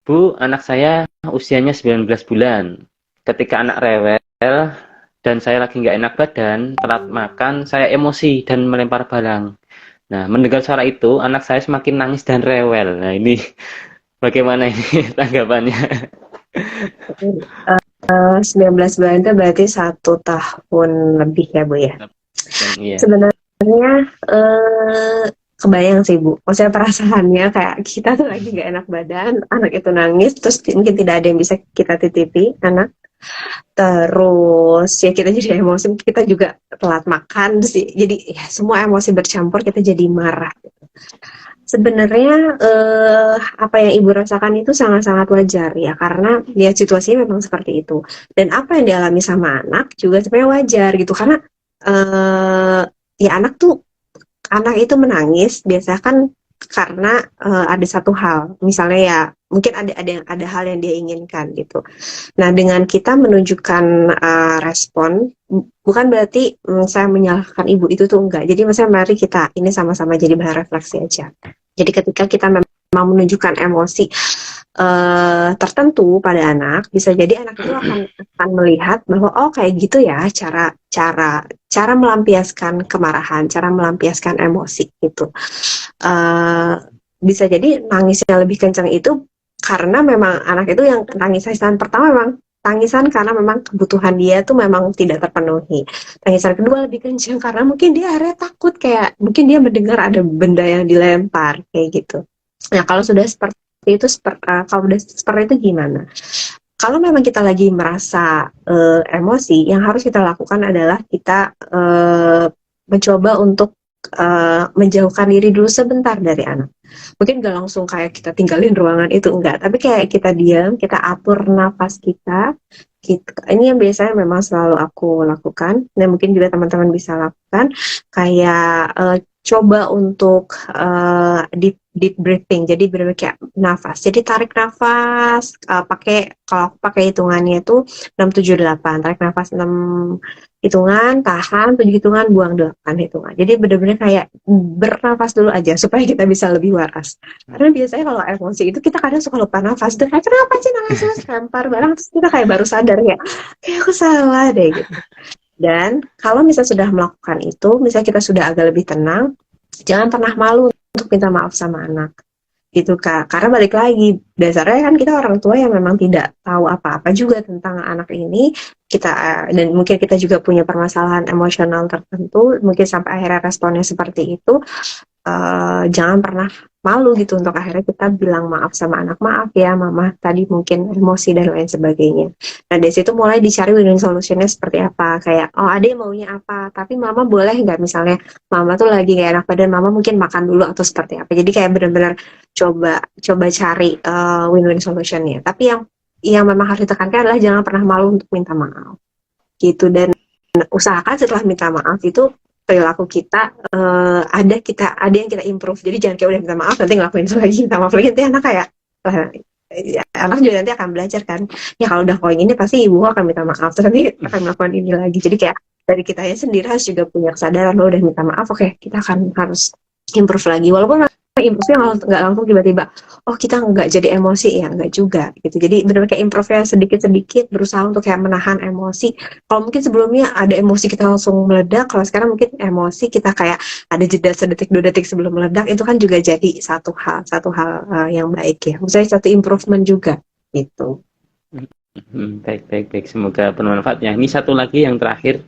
Bu, anak saya usianya 19 bulan. Ketika anak rewel dan saya lagi nggak enak badan, telat makan, saya emosi dan melempar barang. Nah, mendengar suara itu, anak saya semakin nangis dan rewel. Nah, ini bagaimana ini tanggapannya? 19 bulan itu berarti 1 tahun lebih ya Bu ya. Dan iya, Sebenarnya kebayang sih Bu. Maksudnya perasaannya kayak kita tuh lagi gak enak badan, anak itu nangis, terus mungkin tidak ada yang bisa kita titipi anak. Terus ya kita jadi emosi, kita juga telat makan sih. Jadi ya semua emosi bercampur, kita jadi marah. Sebenarnya apa yang ibu rasakan itu sangat-sangat wajar ya karena ya situasinya memang seperti itu dan apa yang dialami sama anak juga sebenarnya wajar gitu karena ya anak itu menangis biasanya kan karena ada satu hal misalnya ya mungkin ada hal yang dia inginkan gitu. Nah dengan kita menunjukkan respon bukan berarti saya menyalahkan ibu itu tuh enggak. Jadi misalnya mari kita ini sama-sama jadi bahan refleksi aja. Jadi ketika kita memang menunjukkan emosi tertentu pada anak, bisa jadi anak itu akan melihat bahwa oh kayak gitu ya cara cara cara melampiaskan kemarahan, cara melampiaskan emosi gitu. Uh, Bisa jadi nangisnya lebih kencang itu karena memang anak itu yang tangisan pertama memang tangisan karena memang kebutuhan dia tuh memang tidak terpenuhi. Tangisan kedua lebih kencang karena mungkin dia akhirnya takut kayak mungkin dia mendengar ada benda yang dilempar kayak gitu. Nah kalau sudah seperti itu kalau sudah seperti itu gimana? Kalau memang kita lagi merasa emosi, yang harus kita lakukan adalah kita mencoba untuk menjauhkan diri dulu sebentar dari anak. Mungkin gak langsung kayak kita tinggalin ruangan itu, enggak. Tapi kayak kita diam, kita atur nafas kita. Ini yang biasanya memang selalu aku lakukan, dan mungkin juga teman-teman bisa lakukan. Kayak coba untuk deep breathing. Jadi benar-benar kayak nafas. Jadi tarik nafas, kalau aku pakai hitungannya itu 6 7 8. Tarik nafas 6 hitungan, tahan 7 hitungan, buang 8 hitungan. Jadi benar-benar kayak bernafas dulu aja supaya kita bisa lebih waras. Karena biasanya kalau emosi itu kita kadang suka lupa nafas. Dan kayak kenapa sih nangis lempar barang terus kita kayak baru sadar ya, kayak aku salah deh gitu. Dan kalau misalnya sudah melakukan itu, misalnya kita sudah agak lebih tenang, jangan pernah malu untuk minta maaf sama anak gitu Kak. Karena balik lagi, dasarnya kan kita orang tua yang memang tidak tahu apa-apa juga tentang anak ini. Dan mungkin kita juga punya permasalahan emosional tertentu, mungkin sampai akhirnya responnya seperti itu. Jangan pernah malu gitu untuk akhirnya kita bilang maaf sama anak, maaf ya mama tadi mungkin emosi dan lain sebagainya. Nah dari situ mulai dicari win-win solutionnya seperti apa, kayak oh ada yang maunya apa tapi mama boleh nggak misalnya mama tuh lagi gak enak badan, mama mungkin makan dulu atau seperti apa. Jadi kayak benar-benar coba coba cari win-win solutionnya. Tapi yang memang harus ditekankan adalah jangan pernah malu untuk minta maaf gitu. Dan usahakan setelah minta maaf itu perilaku kita ada yang kita improve. Jadi jangan kayak udah minta maaf nanti ngelakuin itu lagi, minta maaf lagi nanti anak kayak anak juga nanti akan belajar kan ya kalau udah koin ini pasti ibu akan minta maaf terus nanti akan melakukan ini lagi. Jadi kayak dari kita sendiri harus juga punya kesadaran lo udah minta maaf, oke kita akan harus improve lagi walaupun improve-nya nggak langsung tiba-tiba oh kita nggak jadi emosi ya nggak juga gitu. Jadi benar-benar kayak improve-nya sedikit-sedikit berusaha untuk kayak menahan emosi. Kalau mungkin sebelumnya ada emosi kita langsung meledak, kalau sekarang mungkin emosi kita kayak ada jeda sedetik 2 detik sebelum meledak, itu kan juga jadi satu hal yang baik ya. Maksudnya satu improvement juga gitu. baik, baik, baik. Semoga bermanfaat ya. Ini satu lagi yang terakhir.